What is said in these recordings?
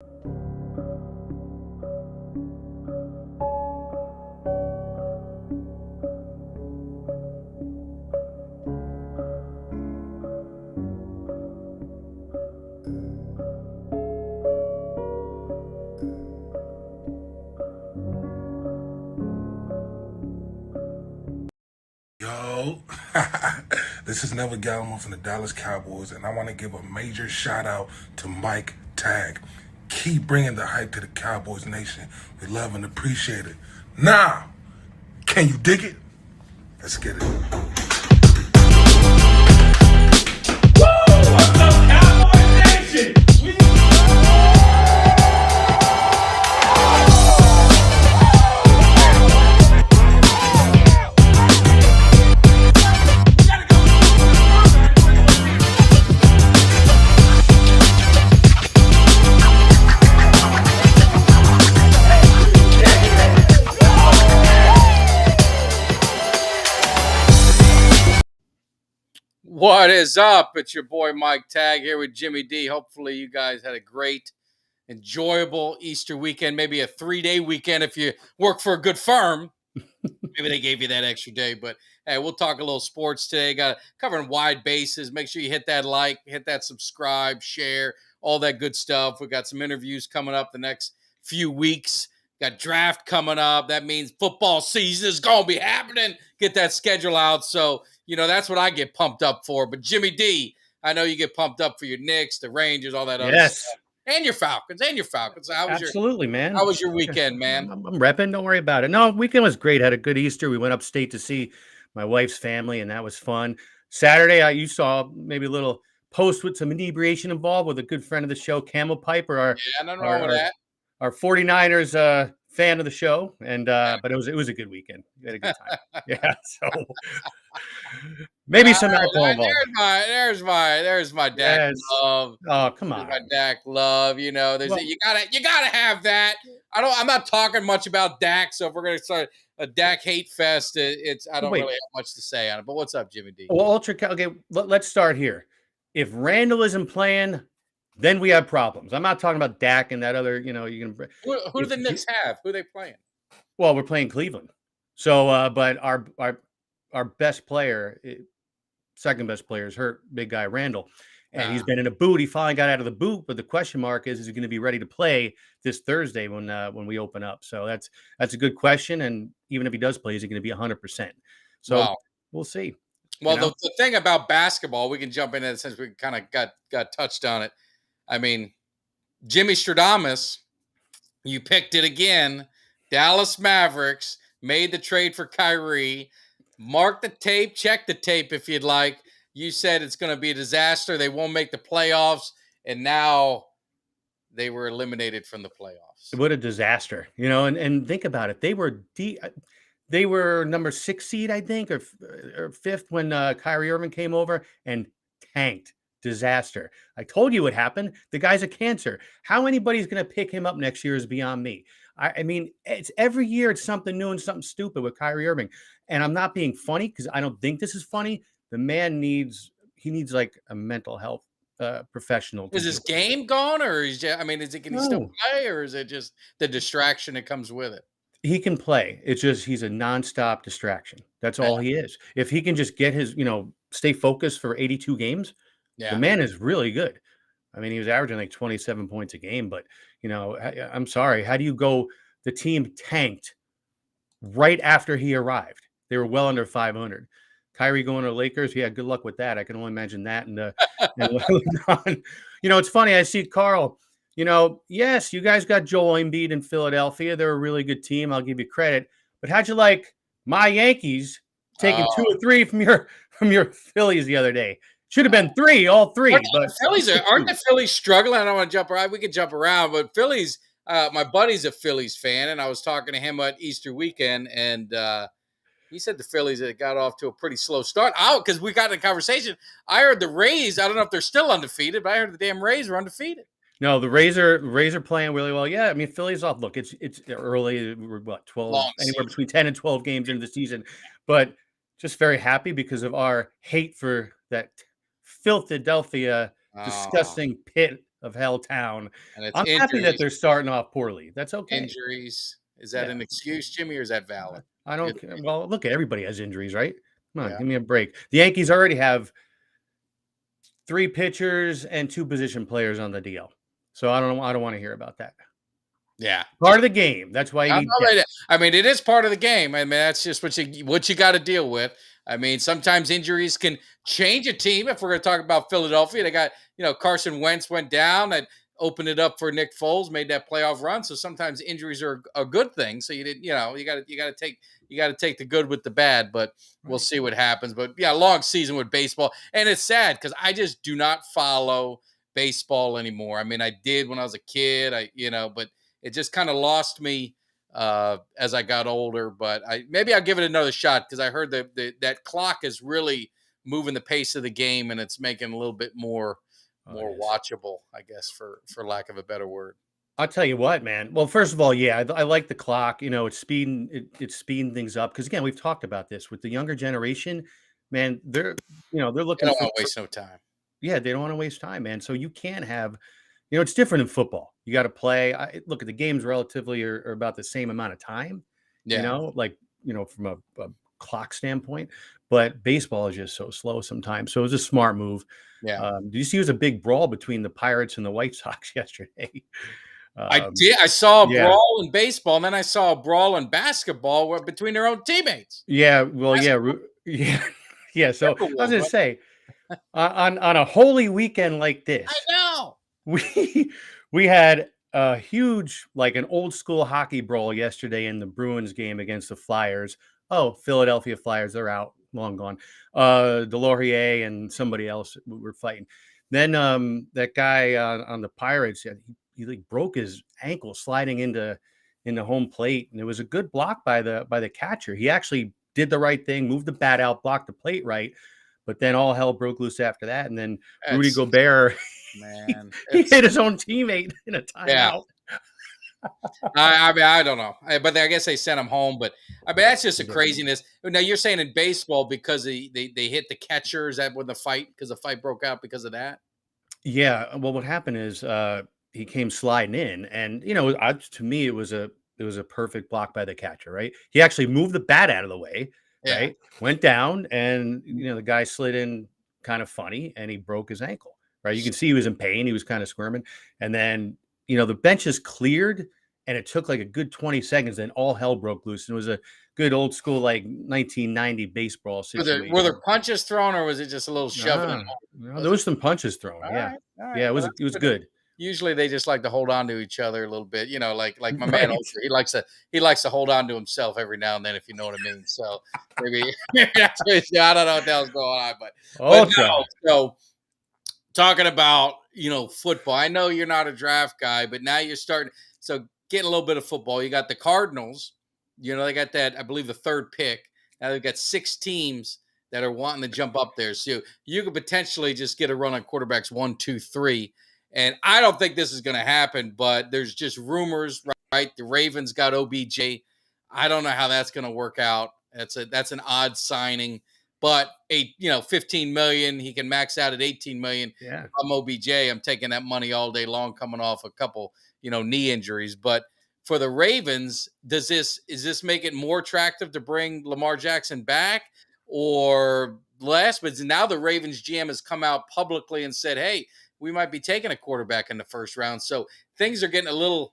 Yo, this is Neville Gallimore from the Dallas Cowboys, and I want to give a major shout out to Mike Tag. Keep bringing the hype to the Cowboys Nation. We love and appreciate it. Now, can you dig it? Let's get it. What's up, Cowboy Nation? What is up? It's your boy Mike Tag here with Jimmy D. Hopefully, you guys had a great, enjoyable Easter weekend, maybe a 3-day weekend if you work for a good firm. Maybe they gave you that extra day, but hey, we'll talk a little sports today. Got covering wide bases. Make sure you hit that like, hit that subscribe, share, all that good stuff. We got some interviews coming up the next few weeks. Got draft coming up. That means football season is going to be happening. Get that schedule out. So, that's what I get pumped up for. But Jimmy D, I know you get pumped up for your Knicks, the Rangers, all that other Yes, stuff. And your Falcons. So absolutely, man. how was your weekend, man? I'm repping. Don't worry about it. No, weekend was great. Had a good Easter. We went upstate to see my wife's family, and that was fun. Saturday, you saw maybe a little post with some inebriation involved with a good friend of the show, Camel Piper, Yeah, nothing wrong with that. our 49ers fan of the show. And but it was a good weekend. We had a good time. Yeah. So maybe some alcohol involved. There's my Dak Yes. love. Oh, come There's on. my Dak love. There's Well- you gotta have that. I'm not talking much about Dak, so if we're gonna start a Dak hate fest, I don't Wait. really have much to say on it. But what's up, Jimmy D? Well, okay, let's start here. If Randall isn't playing, then we have problems. I'm not talking about Dak and that other, you can. Who do the Knicks have? Who are they playing? Well, we're playing Cleveland. So, but our best player, second best player is hurt, big guy Randall. And he's been in a boot. He finally got out of the boot, but the question mark is he going to be ready to play this Thursday when we open up? So that's a good question. And even if he does play, is he going to be 100%? So Wow. we'll see. Well, the thing about basketball, we can jump in it since we kind of got touched on it. I mean, Jimmy Stradamus, you picked it again. Dallas Mavericks made the trade for Kyrie. Mark the tape, check the tape if you'd like. You said it's going to be a disaster. They won't make the playoffs, and now they were eliminated from the playoffs. What a disaster, and think about it. They were number 6 seed, I think, or 5th when Kyrie Irving came over and tanked. Disaster. I told you what happened. The guy's a cancer. How anybody's going to pick him up next year is beyond me. I mean, it's every year it's something new and something stupid with Kyrie Irving. And I'm not being funny because I don't think this is funny. The man needs like a mental health professional. Is his game gone, or can he still play, or is it just the distraction that comes with it? He can play. It's just he's a nonstop distraction. That's all he is. If he can just get his, stay focused for 82 games, the man is really good. I mean, he was averaging like 27 points a game, but I'm sorry. How do you go? The team tanked right after he arrived. They were well under 500. Kyrie going to the Lakers. Yeah, good luck with that. I can only imagine that. And it's funny. I see Carl. Yes, you guys got Joel Embiid in Philadelphia. They're a really good team. I'll give you credit. But how'd you like my Yankees taking 2 or 3 from your Phillies the other day? Should have been 3, all 3. Aren't the Phillies struggling? I don't want to jump around. We could jump around, but Phillies. My buddy's a Phillies fan, and I was talking to him at Easter weekend, and he said the Phillies had got off to a pretty slow start. Because we got in a conversation. I heard the Rays. I don't know if they're still undefeated, but I heard the damn Rays were undefeated. No, the Rays are playing really well. Yeah, I mean, Phillies off. Look, it's early. We're 12, anywhere between 10 and 12 games into the season, but just very happy because of our hate for that Philadelphia disgusting pit of Helltown. And it's I'm happy that injuries. they're starting off poorly. That's okay. Injuries. Is that Yeah. an excuse, Jimmy, or is that valid? I don't care. Well, look, everybody has injuries, right? Come on, Yeah. give me a break. The Yankees already have 3 pitchers and 2 position players on the DL. So I don't want to hear about that. Yeah. Part of the game. That's why you need depth. I mean, it is part of the game. I mean, that's just what you got to deal with. I mean, sometimes injuries can change a team. If we're going to talk about Philadelphia, they got Carson Wentz went down and opened it up for Nick Foles, made that playoff run. So sometimes injuries are a good thing. So you didn't, you got to take the good with the bad. But we'll Right. see what happens. But yeah, long season with baseball, and it's sad because I just do not follow baseball anymore. I mean, I did when I was a kid. But it just kind of lost me as I got older. But maybe I'll give it another shot because I heard that clock is really moving the pace of the game and it's making it a little bit more Oh, it is. watchable, I guess, for lack of a better word. I'll tell you what, man. Well, first of all, yeah, I like the clock. It's speeding things up because again, we've talked about this with the younger generation. Man, they're I looking don't for want to waste no time. yeah, they don't want to waste time, man. So you can't have, it's different in football. You got to play. Look at the games relatively are about the same amount of time. Yeah. From a clock standpoint. But baseball is just so slow sometimes. So it was a smart move. Yeah. Did you see it was a big brawl between the Pirates and the White Sox yesterday? I Um, did. I saw a yeah. brawl in baseball, and then I saw a brawl in basketball between their own teammates. Yeah. Well, That's yeah. Yeah. Yeah. So I was Timberwolves, going to right? say, on a holy weekend like I this, know. we we had a huge, like an old school hockey brawl yesterday in the Bruins game against the Flyers. Oh, Philadelphia Flyers, they're out, long gone. Delorier and somebody else were fighting. Then that guy on the Pirates, he like broke his ankle sliding into home plate, and it was a good block by the catcher. He actually did the right thing, moved the bat out, blocked the plate right. But then all hell broke loose after that, and then Rudy It's Gobert, man. he It's hit his own teammate in a yeah. timeout. I mean, I don't know, but I guess they sent him home. But I mean, that's just They a did. craziness. Now you're saying in baseball because they hit the catcher, is that when the fight because the fight broke out because of that? Yeah, well, what happened is he came sliding in, and to me it was a perfect block by the catcher. Right, he actually moved the bat out of the way. Yeah. Right, went down, and the guy slid in kind of funny, and he broke his ankle. Right, you can see he was in pain. He was kind of squirming, and then the benches cleared, and it took like a good 20 seconds. Then all hell broke loose, and it was a good old school like 1990 baseball Were situation. there punches thrown or was it just a little shoving and Ah, no, there was it? was some punches thrown. All Yeah, right, all right. yeah, it Well, was that's it was good. good. Usually they just like to hold on to each other a little bit, like my man Right. Ultra. He likes to hold on to himself every now and then, if you know what I mean. So maybe, maybe that's what he's, I don't know what the hell's going on, but Ultra. no. So talking about football, I know you're not a draft guy, but now you're starting. So getting a little bit of football. You got the Cardinals. They got that, I believe, the third pick. Now they've got 6 teams that are wanting to jump up there. So you could potentially just get a run on quarterbacks 1, 2, 3. And I don't think this is going to happen, but there's just rumors, right? The Ravens got OBJ. I don't know how that's going to work out. That's an odd signing, but 15 million, he can max out at 18 million. Yeah. If I'm OBJ, I'm taking that money all day long, coming off a couple, knee injuries. But for the Ravens, is this make it more attractive to bring Lamar Jackson back or less? But now the Ravens GM has come out publicly and said, "Hey, we might be taking a quarterback in the first round." So things are getting a little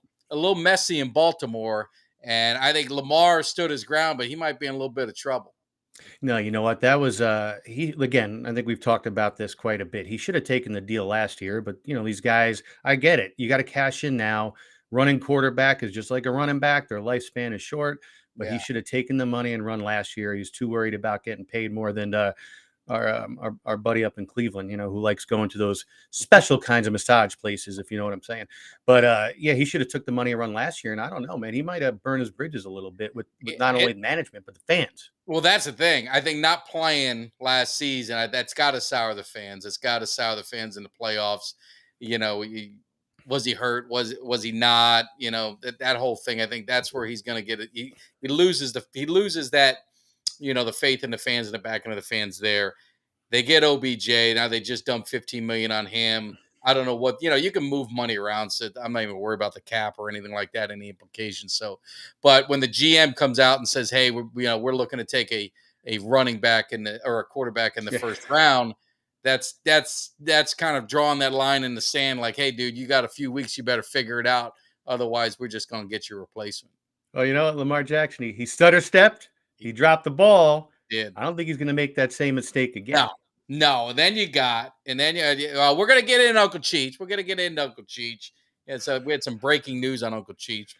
messy in Baltimore, and I think Lamar stood his ground, but he might be in a little bit of trouble. No, you know what? That was he again, I think we've talked about this quite a bit. He should have taken the deal last year, but these guys, I get it. You got to cash in now. Running quarterback is just like a running back. Their lifespan is short, but he Yeah. should have taken the money and run last year. He's too worried about getting paid more than our buddy up in Cleveland, who likes going to those special kinds of massage places, if you know what I'm saying. But yeah, he should have took the money and run last year. And I don't know, man, he might have burned his bridges a little bit with not only management but the fans. Well, that's the thing. I think not playing last season, that's got to sour the fans. It's got to sour the fans in the playoffs. Was he hurt? Was he not? That whole thing. I think that's where he's going to get it. He loses that the faith in the fans and the backing of the fans there. They get OBJ now. They just dumped 15 million on him. I don't know what, you can move money around. So I'm not even worried about the cap or anything like that, any implications. So, but when the GM comes out and says, hey, we're looking to take a running back or a quarterback in the Yeah. first round, that's kind of drawing that line in the sand. Like, hey, dude, you got a few weeks, you better figure it out. Otherwise, we're just going to get your replacement. Well, you know what, Lamar Jackson, he stutter stepped, He he dropped the ball. did. I don't think he's going to make that same mistake again. No, no. And then we're gonna get in Uncle Cheech. We're gonna get into Uncle Cheech. And so we had some breaking news on Uncle Cheech,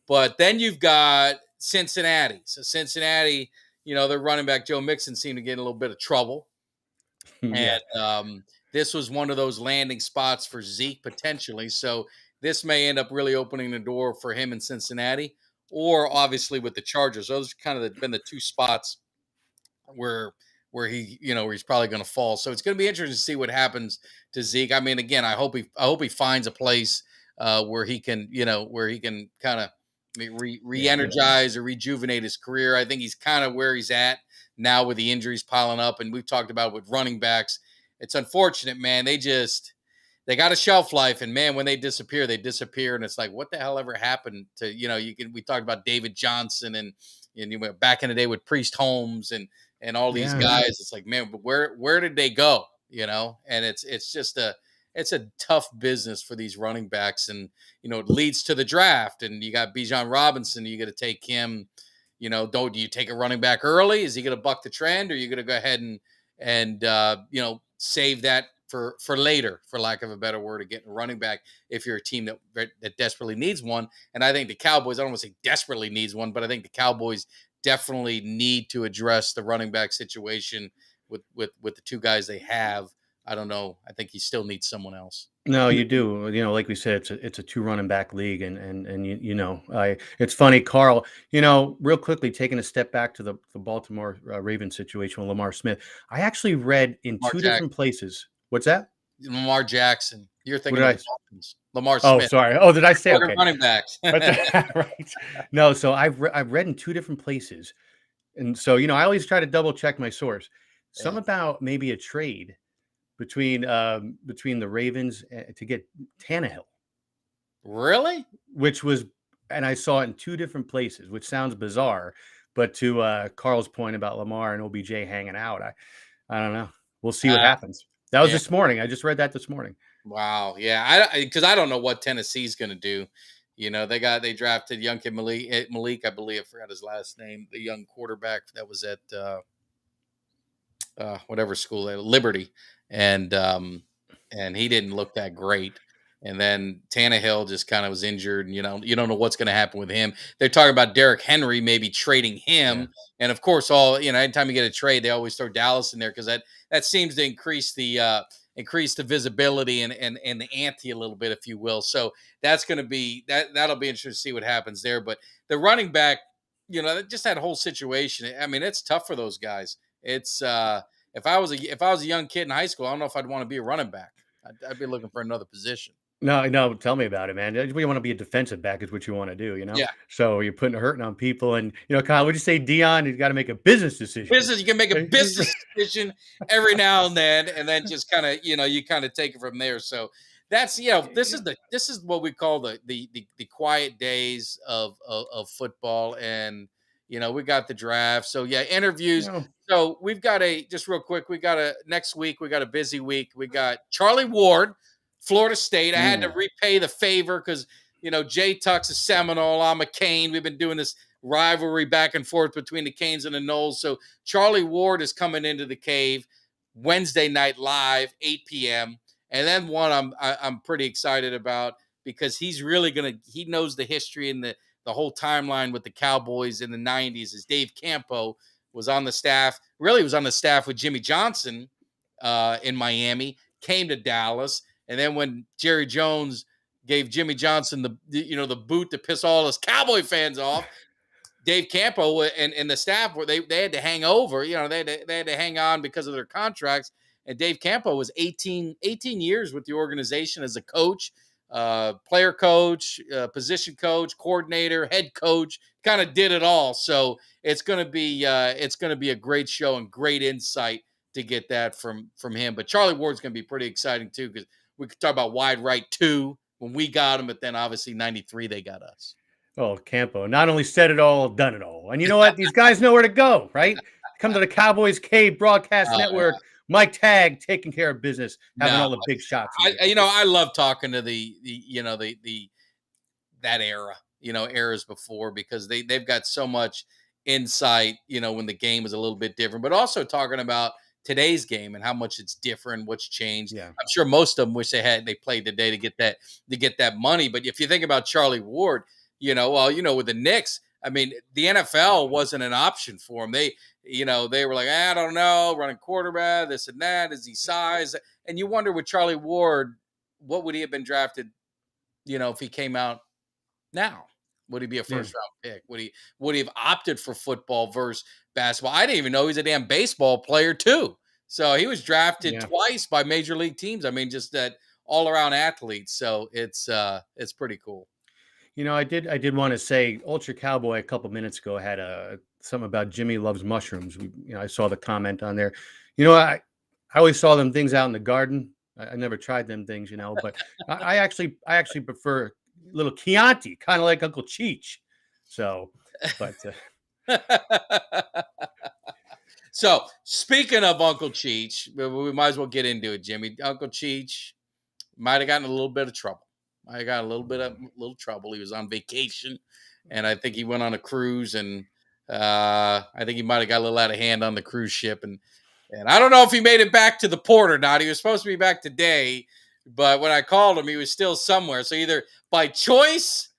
but then you've got Cincinnati. So Cincinnati, their running back Joe Mixon seemed to get in a little bit of trouble, Yeah. and this was one of those landing spots for Zeke potentially. So this may end up really opening the door for him in Cincinnati, or obviously with the Chargers. Those kind of been the two spots where where he's probably going to fall. So it's going to be interesting to see what happens to Zeke. I mean, again, I hope he finds a place where he can kind of Yeah. re-energize or rejuvenate his career. I think he's kind of where he's at now with the injuries piling up, and we've talked about with running backs. It's unfortunate, man. They got a shelf life, and man, when they disappear, and it's like, what the hell ever happened to we talked about David Johnson and you went back in the day with Priest Holmes and all these Yeah. guys. It's like, man, but where did they go? And it's just it's a tough business for these running backs, and it leads to the draft, and you got Bijan Robinson. You got to take him. Do you take a running back early? Is he going to buck the trend, or are you going to go ahead and save that for later, for lack of a better word, of getting a running back if you're a team that desperately needs one? And I think the Cowboys, I don't want to say desperately needs one, but I think the Cowboys definitely need to address the running back situation with the two guys they have. I don't know. I think he still needs someone else. No, you do. Like we said, it's a two running back league, and it's funny, Carl. Real quickly, taking a step back to the Baltimore Ravens situation with Lamar Smith. I actually read in Lamar two Jackson. different places. What's that? Lamar Jackson. You're thinking What of did the Dolphins. Lamar Oh, Smith. sorry. Oh, did I say okay? Running backs. Right. No, so I've read in two different places, and so I always try to double check my source. Some Yeah. about maybe a trade between the Ravens to get Tannehill, Really? which was, and I saw it in two different places, which sounds bizarre, but to Carl's point about Lamar and OBJ hanging out, I don't know. We'll see what happens. That was Yeah. this morning. I just read that this morning. Wow. Yeah. Because I don't know what Tennessee's going to do. They drafted young kid Malik, I believe. I forgot his last name. The young quarterback that was at whatever school, at Liberty, and he didn't look that great. And then Tannehill just kind of was injured, and you don't know what's going to happen with him. They're talking about Derrick Henry maybe trading him, Yeah. and of course, anytime you get a trade, they always throw Dallas in there because that seems to increase the visibility and the ante a little bit, if you will. So that's going to be that'll be interesting to see what happens there. But the running back, just that whole situation. I mean, it's tough for those guys. It's if I was a young kid in high school, I don't know if I'd want to be a running back. I'd be looking for another position. No, tell me about it, man. We want to be a defensive back is what you want to do, Yeah, So you're putting a hurting on people, and Kyle, would you say Dion? He's got to make a business decision. you can make a business decision every now and then just kind of you kind of take it from there. So that's this is what we call the quiet days of football, and we got the draft. So yeah, interviews. So we've got just real quick. Next week. We got a busy week. We got Charlie Ward, Florida State. I had to repay the favor because Jay Tuck's a Seminole. I'm a Cane. We've been doing this rivalry back and forth between the Canes and the Knowles. So Charlie Ward is coming into the cave Wednesday night live, 8 p.m. And then one I'm pretty excited about because he's really he knows the history and the whole timeline with the Cowboys in the 90s. Is Dave Campo was on the staff. Really was on the staff with Jimmy Johnson in Miami, came to Dallas. And then when Jerry Jones gave Jimmy Johnson the boot to piss all his Cowboy fans off, Dave Campo and the staff they had to hang over. They had to hang on because of their contracts. And Dave Campo was 18 years with the organization as a coach, player coach, position coach, coordinator, head coach, kind of did it all. So it's going to be a great show and great insight to get that from him. But Charlie Ward's going to be pretty exciting too because We could talk about wide right 2 when we got them, but then obviously 93 they got us. Oh, Campo not only said it all, done it all. And you know what? These guys know where to go, right? Come to the Cowboys Cave Broadcast Oh, Network. Mike Tag taking care of business, having No, all the big shots. with you. I love talking to the that era, eras before, because they've got so much insight, when the game is a little bit different, but also talking about today's game and how much it's different, what's changed. Yeah. I'm sure most of them wish they played today to get that money. But if you think about Charlie Ward, with the Knicks, I mean, the NFL wasn't an option for him. They were like, I don't know, running quarterback, this and that. Is he size? And you wonder with Charlie Ward, what would he have been drafted? If he came out now, would he be a Yeah. first round pick? Would he have opted for football versus basketball? I didn't even know he's a damn baseball player too. So he was drafted Yeah. twice by major league teams. I mean, just that all around athlete. So it's pretty cool. I did want to say Ultra Cowboy a couple minutes ago had something about Jimmy loves mushrooms. I saw the comment on there. I always saw them things out in the garden. I never tried them things, but I actually prefer little Chianti, kind of like Uncle Cheech. So, but So speaking of Uncle Cheech, we might as well get into it, Jimmy. Uncle Cheech might have gotten a little bit of trouble. I got a little trouble. He was on vacation, and I think he went on a cruise, and I think he might have got a little out of hand on the cruise ship, and I don't know if he made it back to the port or not. He was supposed to be back today, but when I called him, he was still somewhere. So either by choice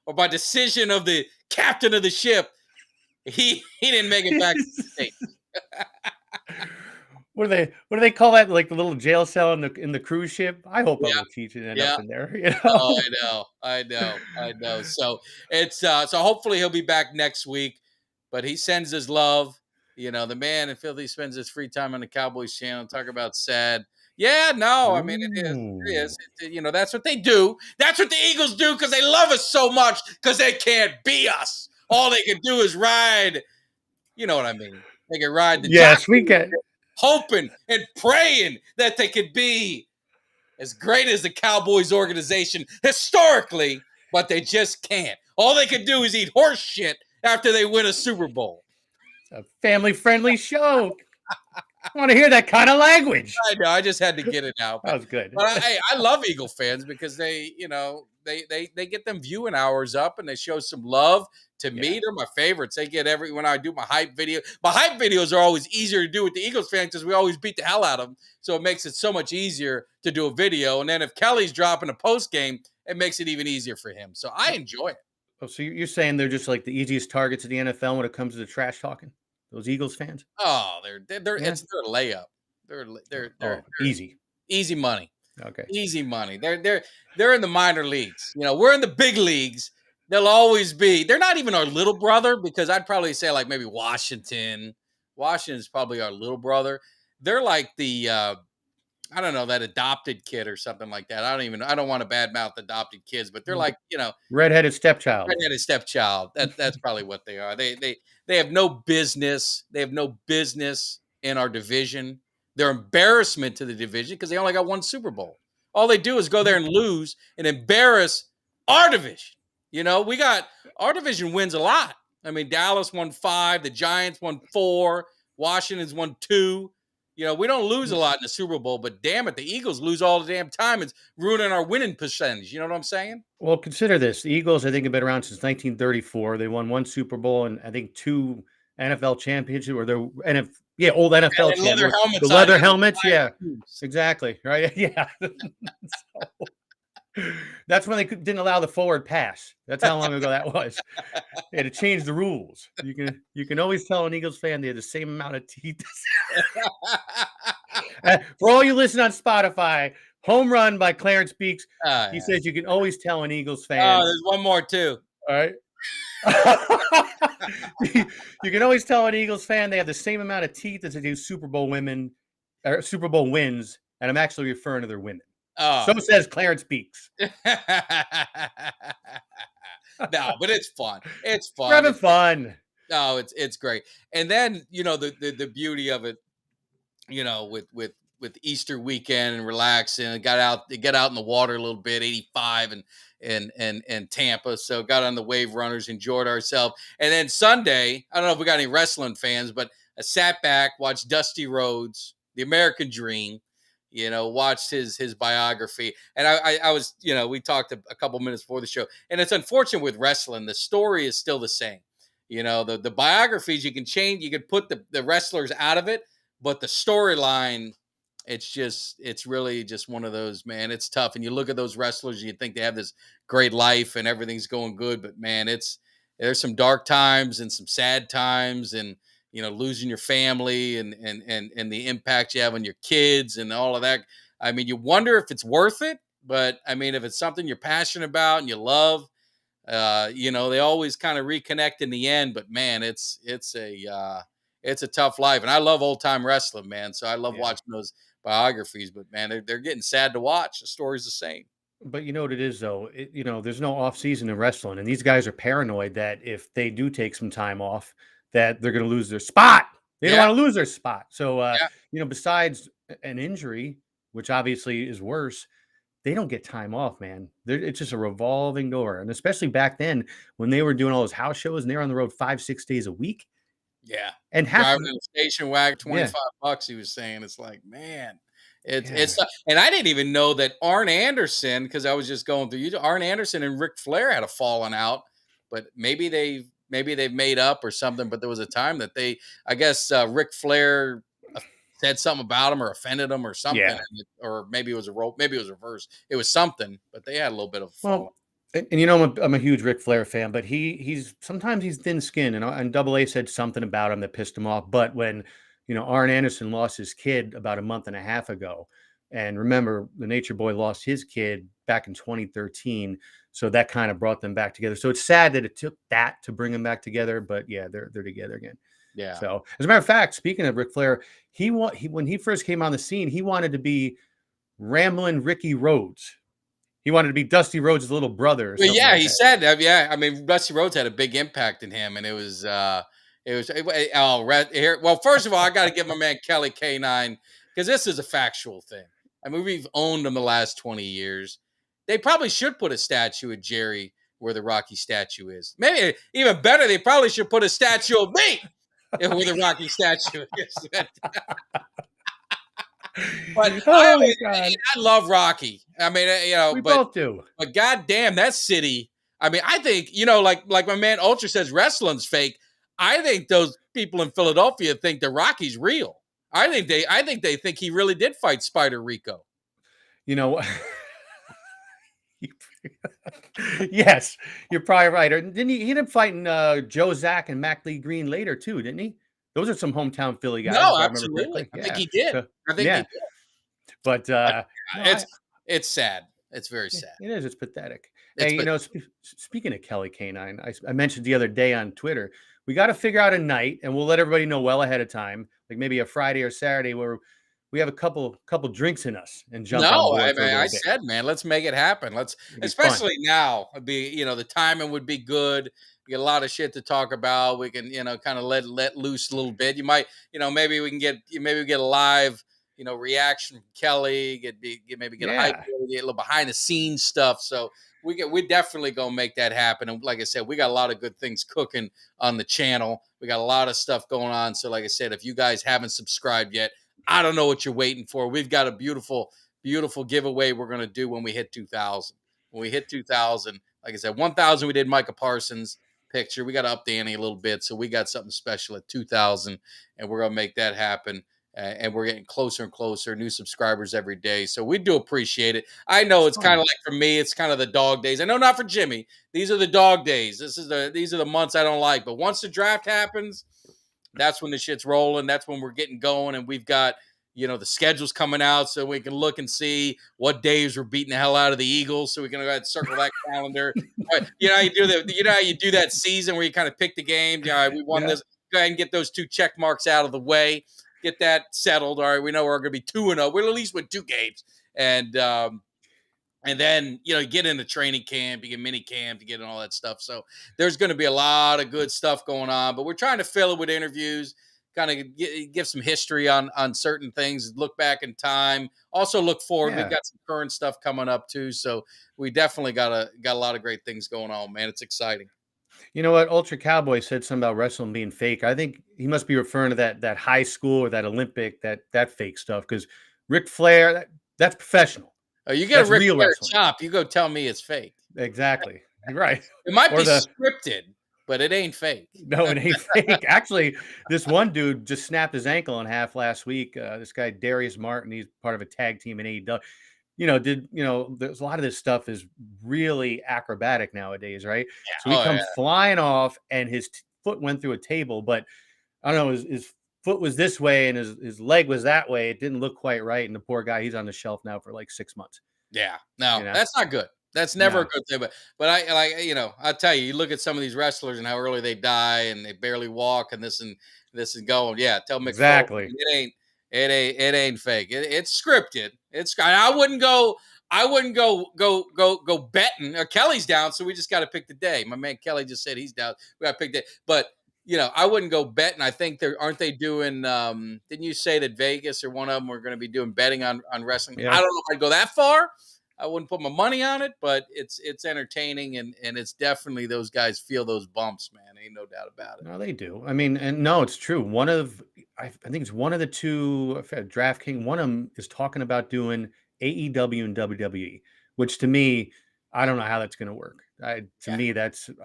or by decision of the captain of the ship, he didn't make it back to the States. what do they call that? Like the little jail cell in the cruise ship? I hope Yeah. Uncle Cheech didn't end Yeah. up in there. Oh, I know. So it's so hopefully he'll be back next week. But he sends his love. The man in Philly spends his free time on the Cowboys channel. Talk about sad. Yeah, no, I mean it is. It is. That's what they do. That's what the Eagles do because they love us so much because they can't be us. All they can do is ride. You know what I mean? They can ride the Yes, we jockey, get. hoping and praying that they could be as great as the Cowboys organization historically, but they just can't. All they can do is eat horse shit after they win a Super Bowl. A family-friendly show. I want to hear that kind of language. I know. I just had to get it out. That was good. But I love Eagle fans because they get them viewing hours up and they show some love to me. They're my favorites. They get when I do my hype video. My hype videos are always easier to do with the Eagles fans because we always beat the hell out of them. So it makes it so much easier to do a video. And then if Kelly's dropping a post game, it makes it even easier for him. So I enjoy it. Oh, so you're saying they're just like the easiest targets of the NFL when it comes to the trash talking? Those Eagles fans? Oh, they're it's their layup. They're easy money. Okay. Easy money. They're in the minor leagues. We're in the big leagues. They'll always be. They're not even our little brother because I'd probably say like maybe Washington. Washington's probably our little brother. They're like the I don't know, that adopted kid or something like that. I don't want to badmouth adopted kids, but they're like, Redheaded stepchild. redheaded stepchild. That's probably what they are. They have no business. They have no business in our division. They're embarrassment to the division because they only got one Super Bowl. All they do is go there and lose and embarrass our division. We got our division wins a lot. I mean, Dallas won 5, the Giants won 4, Washington's won 2. We don't lose a lot in the Super Bowl, but damn it, the Eagles lose all the damn time. It's ruining our winning percentage. You know what I'm saying? Well, consider this. The Eagles, I think, have been around since 1934. They won 1 Super Bowl and I think 2 NFL championships or old NFL And leather champions. helmets. The leather helmets, yeah. Exactly. Right. Yeah. That's when they didn't allow the forward pass. That's how long ago that was. They had to change the rules. You can always tell an Eagles fan they have the same amount of teeth. For all you listen on Spotify, Home Run by Clarence Beeks. He says you can always tell an Eagles fan. Oh, there's one more too. All right. You can always tell an Eagles fan they have the same amount of teeth as they do Super Bowl women or Super Bowl wins, and I'm actually referring to their women. Oh. So says Clarence Beeks. No, but it's fun. It's fun. We're having fun. No, it's great. And then the beauty of it, with with Easter weekend and relax and got out in the water a little bit, 85 and Tampa. So got on the wave runners, enjoyed ourselves. And then Sunday, I don't know if we got any wrestling fans, but I sat back, watched Dusty Rhodes, The American Dream, watched his biography. And I was, we talked a couple minutes before the show. And it's unfortunate with wrestling, the story is still the same. The biographies you can change, you can put the wrestlers out of it, but the storyline, it's really just one of those, man. It's tough. And you look at those wrestlers, and you think they have this great life and everything's going good, but man, there's some dark times and some sad times, and losing your family and the impact you have on your kids and all of that. I mean, you wonder if it's worth it, but I mean, if it's something you're passionate about and you love, they always kind of reconnect in the end. But man, it's a tough life, and I love old time wrestling, man. So I love watching those biographies. But man, they're getting sad to watch. The story's the same. But you know what it is, though. There's no off season in wrestling, and these guys are paranoid that if they do take some time off, that they're going to lose their spot. They don't Yeah, want to lose their spot. So, yeah, besides an injury, which obviously is worse, they don't get time off, man. It's just a revolving door, and especially back then when they were doing all those house shows and they were on the road 5-6 days a week, yeah. and Driving in a station wagon, yeah, $25. He was saying, it's like, man, it's yeah. it's. And I didn't even know that Arn Anderson, because I was just going through you. Arn Anderson and Ric Flair had a falling out, but maybe they've made up or something. But there was a time that I guess Ric Flair said something about him or offended him or something, Yeah. or maybe it was a role, maybe it was reverse. It was something, but they had a little bit of a falling. Well, and I'm a huge Ric Flair fan, but he's sometimes he's thin skinned, and Double A said something about him that pissed him off. But when Arn Anderson lost his kid about a month and a half ago, and remember the Nature Boy lost his kid back in 2013, so that kind of brought them back together. So it's sad that it took that to bring them back together, but yeah, they're together again. Yeah. So as a matter of fact, speaking of Ric Flair, when he first came on the scene, he wanted to be Ramblin' Ricky Rhodes. He wanted to be Dusty Rhodes' little brother or Well, something yeah, like he that. said that. Yeah, I mean, Rusty Rhodes had a big impact in him, and here. Well, first of all, I got to give my man Kelly K9, because this is a factual thing. I mean, we've owned him the last 20 years. They probably should put a statue of Jerry where the Rocky statue is. Maybe even better, they probably should put a statue of me where the Rocky statue is. But Oh my God. I love Rocky. I mean, We but both do. goddamn, that city. I mean, I think, like my man Ultra says, wrestling's fake. I think those people in Philadelphia think the Rocky's real. I think they think he really did fight Spider Rico. You know, yes, you're probably right. Or didn't he ended up fighting Joe Zack and Mac Lee Green later too, didn't he? Those are some hometown Philly guys, No, if I remember absolutely. correctly. I think Yeah. he did. So, I think he yeah. did. But no, It's it's sad. It's very it sad. is. It's pathetic. It's Hey, but speaking of Kelly Canine, I mentioned the other day on Twitter, we got to figure out a night, and we'll let everybody know well ahead of time, like maybe a Friday or Saturday, where we have a couple drinks in us and jump on No, I board for a mean, I little bit. said, man, let's make it happen. Let's, It'd be fun. especially now, it'd be, the timing would be good. We get a lot of shit to talk about. We can, kind of let loose a little bit. You might, maybe we get a live, reaction from Kelly. Maybe get a hype, Yeah. get a little behind the scenes stuff. So we definitely gonna make that happen. And like I said, we got a lot of good things cooking on the channel. We got a lot of stuff going on. So like I said, if you guys haven't subscribed yet, I don't know what you're waiting for. We've got a beautiful, beautiful giveaway we're going to do when we hit 2,000. When we hit 2,000, like I said, 1,000, we did Micah Parsons picture. We got to up the ante a little bit. So we got something special at 2,000, and we're going to make that happen. And we're getting closer and closer, new subscribers every day. So we do appreciate it. I know it's kind of like for me, it's kind of the dog days. I know not for Jimmy. These are the dog days. These are the months I don't like. But once the draft happens, that's when the shit's rolling. That's when we're getting going, and we've got the schedules coming out, so we can look and see what days we're beating the hell out of the Eagles, so we can go ahead and circle that calendar. How you do that. How you do that season where you kind of pick the game. We won this. Go ahead and get those 2 check marks out of the way. Get that settled. All right, we know we're going to be 2-0. We'll at least win 2 games, and then, get into training camp, you get mini camp, you get in all that stuff. So there's going to be a lot of good stuff going on, but we're trying to fill it with interviews. kind of give some history on certain things, look back in time, also look forward. We've Yeah. got some current stuff coming up too, so we definitely got a lot of great things going on, man. It's exciting. You know what? Ultra Cowboy said something about wrestling being fake. I think he must be referring to that high school or that Olympic that fake stuff because Ric Flair that's professional. Oh, you get a That's Ric real Flair wrestling. chop, you go tell me it's fake. Exactly. You're right. It might Or be the scripted, but it ain't fake. no, it ain't fake. Actually, this one dude just snapped his ankle in half last week. This guy Darius Martin, he's part of a tag team in AEW. There's a lot of this stuff is really acrobatic nowadays, right? So he Oh come yeah. flying off, and his foot went through a table, but I don't know, his foot was this way and his leg was that way. It didn't look quite right, and the poor guy, he's on the shelf now for like 6 months. Yeah, no, You know, that's not good. That's never a no, good thing. But I like I'll tell you. You look at some of these wrestlers and how early they die, and they barely walk, and this and going. Yeah, tell Mick Foley exactly. it ain't fake. It's scripted. I wouldn't go. I wouldn't go betting. Kelly's down, so we just got to pick the day. My man Kelly just said he's down. We got to pick the. But I wouldn't go betting. I think aren't they doing? Didn't you say that Vegas or one of them were going to be doing betting on wrestling? I Yeah. don't know if I'd go that far. I wouldn't put my money on it, but it's entertaining and it's definitely those guys feel those bumps, man. Ain't no doubt about it. No, they do. I mean, and no, it's true. I think it's one of the two, DraftKings, one of them is talking about doing AEW and WWE, which to me, I don't know how that's going to work. To Yeah. me,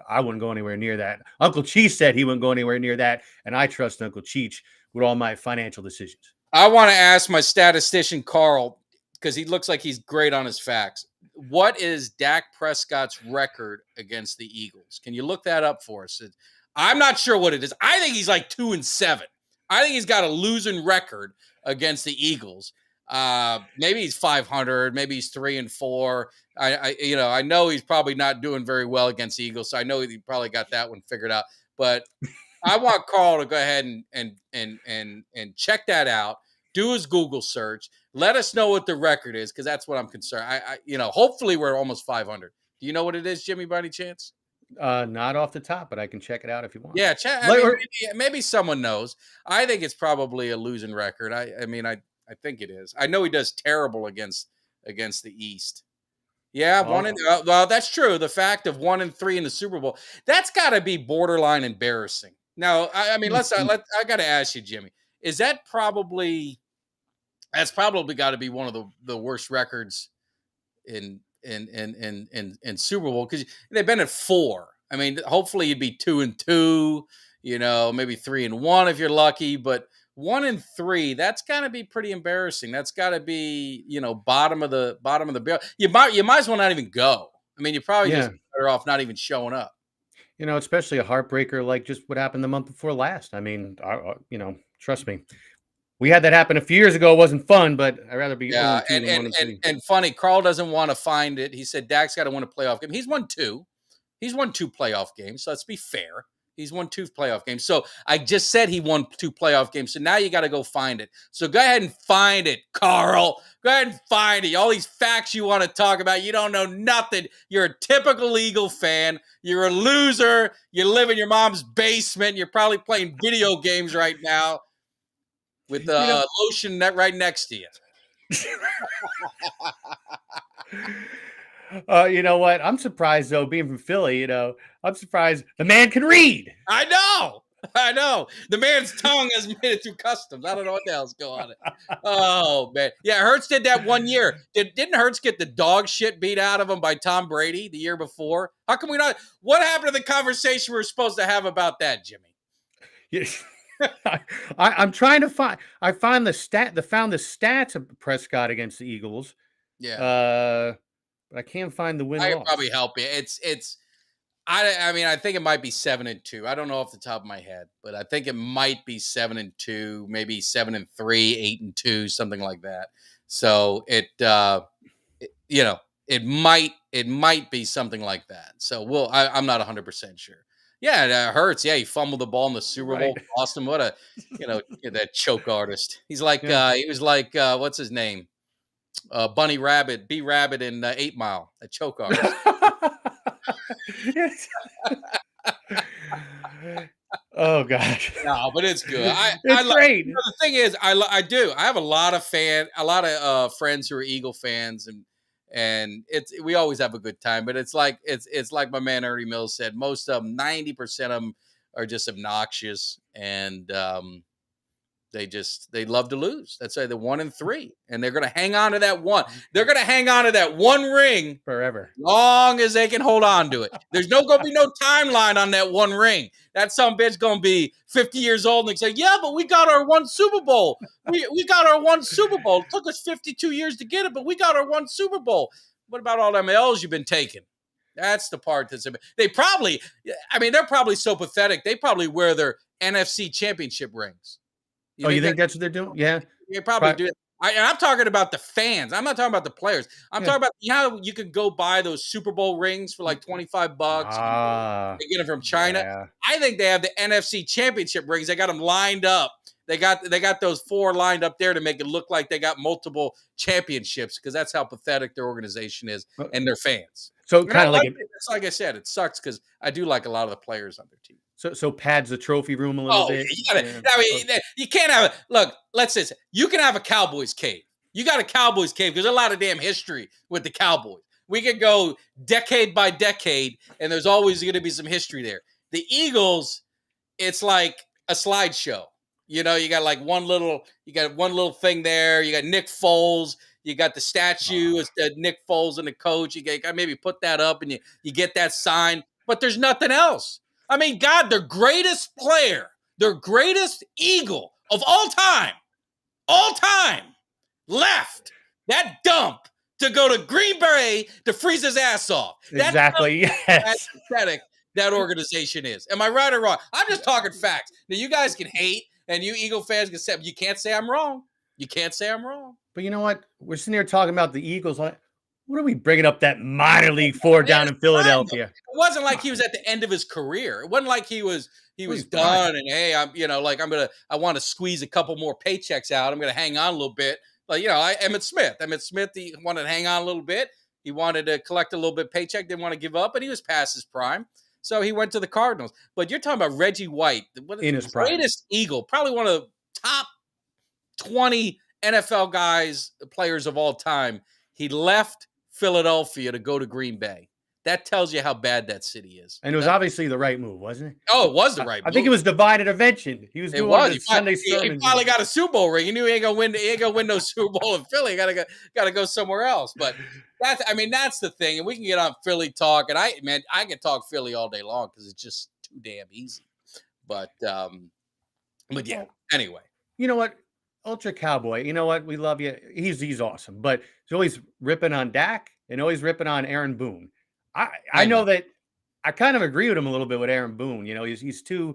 I wouldn't go anywhere near that. Uncle Cheech said he wouldn't go anywhere near that, and I trust Uncle Cheech with all my financial decisions. I want to ask my statistician Carl because he looks like he's great on his facts. What is Dak Prescott's record against the Eagles? Can you look that up for us? I'm not sure what it is. I think he's like 2-7. I think he's got a losing record against the Eagles. Maybe he's 500. Maybe he's 3-4. I know he's probably not doing very well against the Eagles, so I know he probably got that one figured out. But I want Carl to go ahead and check that out. Do his Google search. Let us know what the record is because that's what I'm concerned. Hopefully we're almost 500. Do you know what it is, Jimmy, by any chance? Not off the top, but I can check it out if you want. Yeah, I mean, maybe someone knows. I think it's probably a losing record. I think it is. I know he does terrible against the East. Yeah, well, that's true. The fact of 1-3 in the Super Bowl, that's got to be borderline embarrassing. Now, I mean, I got to ask you, Jimmy, is that's probably got to be one of the worst records in Super Bowl because they've been at 4. I mean, hopefully you'd be 2-2, maybe 3-1 if you're lucky, but 1-3, that's got to be pretty embarrassing. That's got to be, bottom of the barrel. You might as well not even go. I mean, you're probably Yeah. just better off not even showing up. Especially a heartbreaker like just what happened the month before last. I mean, trust me. We had that happen a few years ago. It wasn't fun, but I'd rather be 0-2 and than and 1-3. and funny, Carl doesn't want to find it. He said Dak's got to win a playoff game. He's won 2. He's won 2 playoff games. So let's be fair. He's won 2 playoff games. So I just said he won 2 playoff games. So now you got to go find it. So go ahead and find it, Carl. Go ahead and find it. All these facts you want to talk about, you don't know nothing. You're a typical Eagle fan. You're a loser. You live in your mom's basement. You're probably playing video games right now with the lotion right next to you. You know what? I'm surprised though, being from Philly. I'm surprised the man can read. I know. The man's tongue has made it through customs. I don't know what the hell's going on. Oh man, yeah. Hurts did that one year. Didn't Hurts get the dog shit beat out of him by Tom Brady the year before? How come we not? What happened to the conversation we were supposed to have about that, Jimmy? I'm trying to find. I found the stats of Prescott against the Eagles. Yeah. But I can't find the win. I can probably help you. I mean, I think it might be 7-2. I don't know off the top of my head, but I think it might be 7-2, maybe 7-3, 8-2, something like that. So it might be something like that. So I'm not 100% sure. Yeah, it hurts. Yeah, he fumbled the ball in the Super Bowl. Lost him. What a, that choke artist. He's like, he was like, what's his name? Bunny Rabbit, B Rabbit in 8 Mile, a choke artist. Oh gosh. No, but it's good. I It's love. great. The thing is, I do. I have a lot of friends who are Eagle fans, and we always have a good time. But it's like my man Ernie Mills said. Most of them, 90% of them, are just obnoxious, and they love to lose. That's why they're 1-3, and they're going to hang on to that one. They're going to hang on to that one ring Forever. long as they can hold on to it. There's going to be no timeline on that one ring. That some bitch going to be 50 years old and they say, yeah, but we got our one Super Bowl. We got our one Super Bowl. It took us 52 years to get it, but we got our one Super Bowl. What about all them L's you've been taking? That's the part they're probably so pathetic. They probably wear their NFC championship rings. You think that's what they're doing? Yeah. You probably do. And I'm talking about the fans. I'm not talking about the players. I'm talking about how you could go buy those Super Bowl rings for like $25. They get them from China. Yeah. I think they have the NFC championship rings. They got them lined up. They got those 4 lined up there to make it look like they got multiple championships, because that's how pathetic their organization is and their fans. So kind of like it's like I said, it sucks because I do like a lot of the players on their team. So pads the trophy room a little bit. You can't have look. Let's say you can have a Cowboys cave. You got a Cowboys cave because there's a lot of damn history with the Cowboys. We could go decade by decade, and there's always going to be some history there. The Eagles, it's like a slideshow. You got one little thing there. You got Nick Foles. You got the statue of Nick Foles and the coach. You got maybe put that up, and you get that sign. But there's nothing else. I mean, God, their greatest player, their greatest Eagle of all time, left that dump to go to Green Bay to freeze his ass off. Exactly. Yes. That's pathetic that organization is. Am I right or wrong? I'm just talking facts. Now, you guys can hate, and you Eagle fans can say, you can't say I'm wrong. You can't say I'm wrong. But you know what? We're sitting here talking about the Eagles. What are we bringing up that minor league 4 down in Philadelphia? It wasn't like he was at the end of his career. It wasn't like he was done and hey, I want to squeeze a couple more paychecks out. I'm going to hang on a little bit. Like, Emmitt Smith, he wanted to hang on a little bit. He wanted to collect a little bit paycheck, didn't want to give up, but he was past his prime. So he went to the Cardinals. But you're talking about Reggie White, in his greatest Eagle, probably one of the top 20 NFL players of all time. He left Philadelphia to go to Green Bay. That tells you how bad that city is. And it was obviously the right move, wasn't it? Oh, it was the right move. I think it was divine intervention. He was doing one of his Sunday sermons. He finally got a Super Bowl ring. He knew he ain't gonna win no Super Bowl in Philly. Gotta go somewhere else. But that's the thing. And we can get on Philly talk. And I can talk Philly all day long because it's just too damn easy. But yeah. Anyway. You know what? Ultra Cowboy, you know what? We love you. He's awesome. But he's always ripping on Dak and always ripping on Aaron Boone. I know that I kind of agree with him a little bit with Aaron Boone. He's too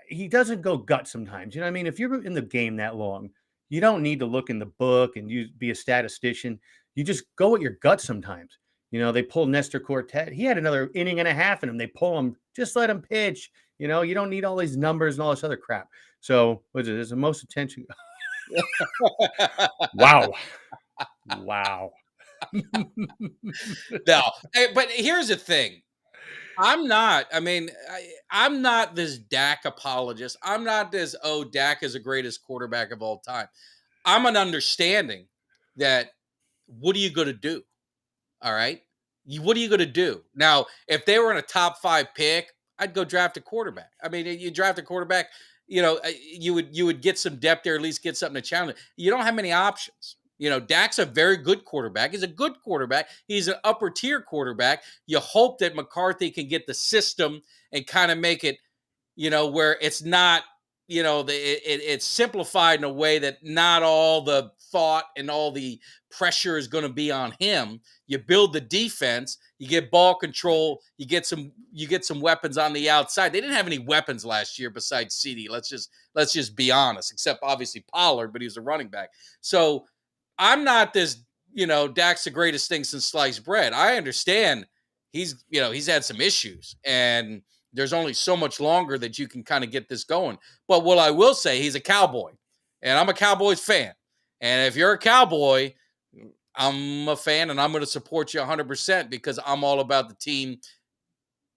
he doesn't go gut sometimes. You know what I mean? If you're in the game that long, you don't need to look in the book and be a statistician. You just go with your gut sometimes. They pull Nestor Cortez. He had another inning and a half in him. They pull him. Just let him pitch. You don't need all these numbers and all this other crap. So what is it? It's the most attention. Wow. No, but here's the thing. I'm not this Dak apologist. I'm not this, Dak is the greatest quarterback of all time. I'm an understanding that what are you going to do? All right. What are you going to do? Now, if they were in a top 5 pick, I'd go draft a quarterback. I mean, you draft a quarterback, you would get some depth there, at least get something to challenge. You don't have many options. Dak's a very good quarterback. He's a good quarterback. He's an upper tier quarterback. You hope that McCarthy can get the system and kind of make it, where it's not, it's simplified in a way that not all the thought and all the pressure is going to be on him. You build the defense, you get ball control, you get some weapons on the outside. They didn't have any weapons last year besides CD. Let's just be honest, except obviously Pollard, but he was a running back. So I'm not this, Dak's the greatest thing since sliced bread. I understand he's had some issues and there's only so much longer that you can kind of get this going. But what I will say, he's a Cowboy and I'm a Cowboys fan. And if you're a Cowboy, I'm a fan and I'm going to support you 100% because I'm all about the team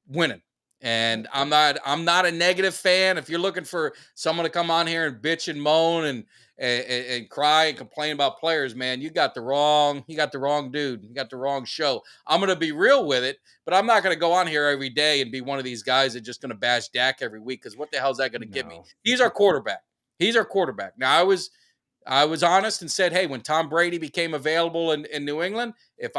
winning. And I'm not a negative fan. If you're looking for someone to come on here and bitch and moan and cry and complain about players, man, you got the wrong dude. You got the wrong show. I'm gonna be real with it, but I'm not gonna go on here every day and be one of these guys that's just gonna bash Dak every week, because what the hell is that gonna give me? No. He's our quarterback. He's our quarterback. Now I was honest and said, hey, when Tom Brady became available in New England, if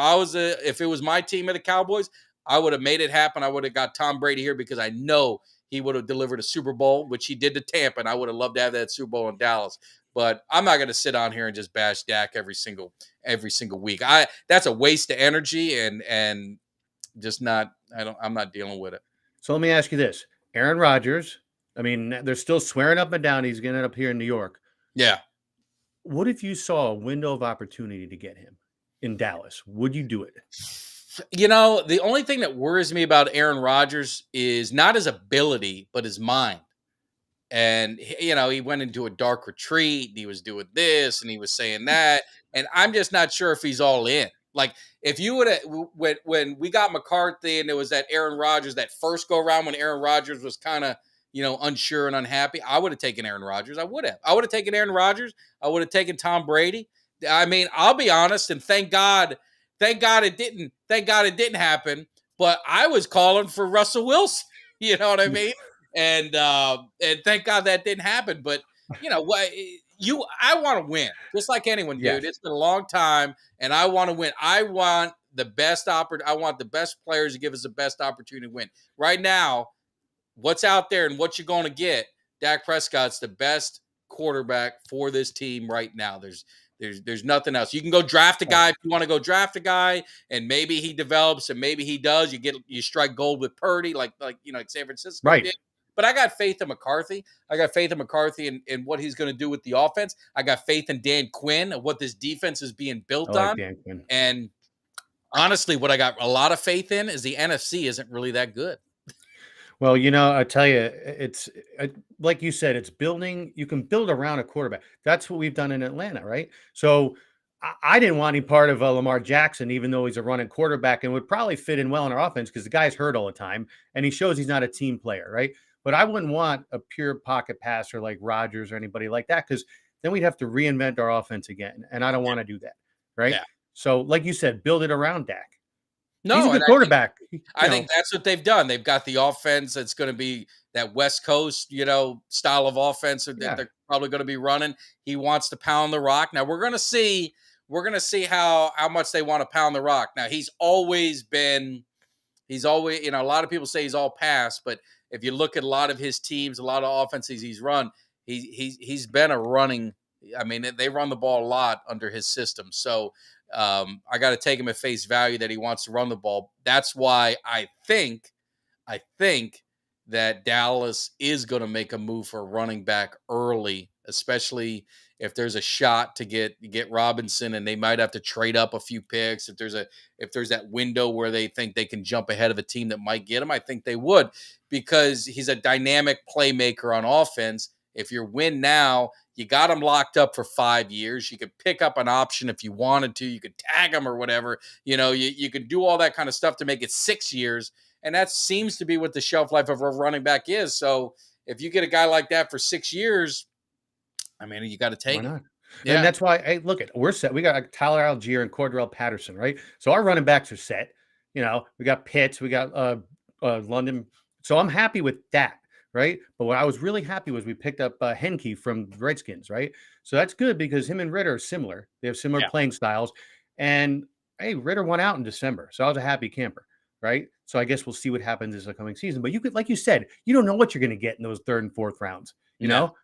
it was my team of the Cowboys, I would have made it happen. I would have got Tom Brady here because I know he would have delivered a Super Bowl, which he did to Tampa, and I would have loved to have that Super Bowl in Dallas. But I'm not going to sit on here and just bash Dak every single week. That's a waste of energy, and just not. I'm not dealing with it. So let me ask you this: Aaron Rodgers. I mean, they're still swearing up and down he's going to end up here in New York. Yeah. What if you saw a window of opportunity to get him in Dallas? Would you do it? The only thing that worries me about Aaron Rodgers is not his ability, but his mind. And he went into a dark retreat and he was doing this and he was saying that, and I'm just not sure if he's all in. Like, if you would have, when we got McCarthy and there was that Aaron Rodgers, that first go around when Aaron Rodgers was kind of unsure and unhappy, I would have taken Aaron Rodgers. I would have taken Aaron Rodgers. I would have taken Tom Brady. I mean, I'll be honest, and thank God it didn't happen, but I was calling for Russell Wilson. You know what I mean? And thank God that didn't happen. But what, I want to win, just like anyone, dude. Yes. It's been a long time, and I want to win. I want the best I want the best players to give us the best opportunity to win. Right now, what's out there and what you're going to get, Dak Prescott's the best quarterback for this team right now. There's nothing else. You can go draft a guy if you want to go draft a guy, and maybe he develops, and maybe he does. You strike gold with Purdy, like San Francisco did. But I got faith in McCarthy. I got faith in McCarthy and what he's going to do with the offense. I got faith in Dan Quinn and what this defense is being built on. Dan Quinn. And honestly, what I got a lot of faith in is the NFC isn't really that good. Well, I tell you, it's like you said, it's building. You can build around a quarterback. That's what we've done in Atlanta, right? So I didn't want any part of Lamar Jackson, even though he's a running quarterback and would probably fit in well in our offense because the guy's hurt all the time and he shows he's not a team player, right? But I wouldn't want a pure pocket passer like Rodgers or anybody like that, because then we'd have to reinvent our offense again, and I don't want to do that, right? Yeah. So, like you said, build it around Dak. No, he's a good quarterback. I think that's what they've done. They've got the offense that's going to be that West Coast, style of offense that they're probably going to be running. He wants to pound the rock. Now we're going to see how much they want to pound the rock. Now he's always, a lot of people say he's all pass, but if you look at a lot of his teams, a lot of offenses he's run, he's been a running. I mean, they run the ball a lot under his system. So I got to take him at face value that he wants to run the ball. That's why I think that Dallas is going to make a move for a running back early, especially if there's a shot to get Robinson, and they might have to trade up a few picks. If there's that window where they think they can jump ahead of a team that might get him, I think they would, because he's a dynamic playmaker on offense. If you win now, you got him locked up for 5 years. You could pick up an option if you wanted to. You could tag him or whatever. You could do all that kind of stuff to make it 6 years. And that seems to be what the shelf life of a running back is. So if you get a guy like that for 6 years, I mean, you got to take it. Yeah. And that's why, hey, look, we're set. We got Tyler Algier and Cordell Patterson, right? So our running backs are set. We got Pitts, we got London. So I'm happy with that. Right. But what I was really happy was we picked up Henke from the Redskins. Right. So that's good because him and Ritter are similar. They have similar playing styles. And hey, Ritter went out in December. So I was a happy camper. Right. So I guess we'll see what happens this upcoming season. But you could, like you said, you don't know what you're going to get in those 3rd and 4th rounds. No.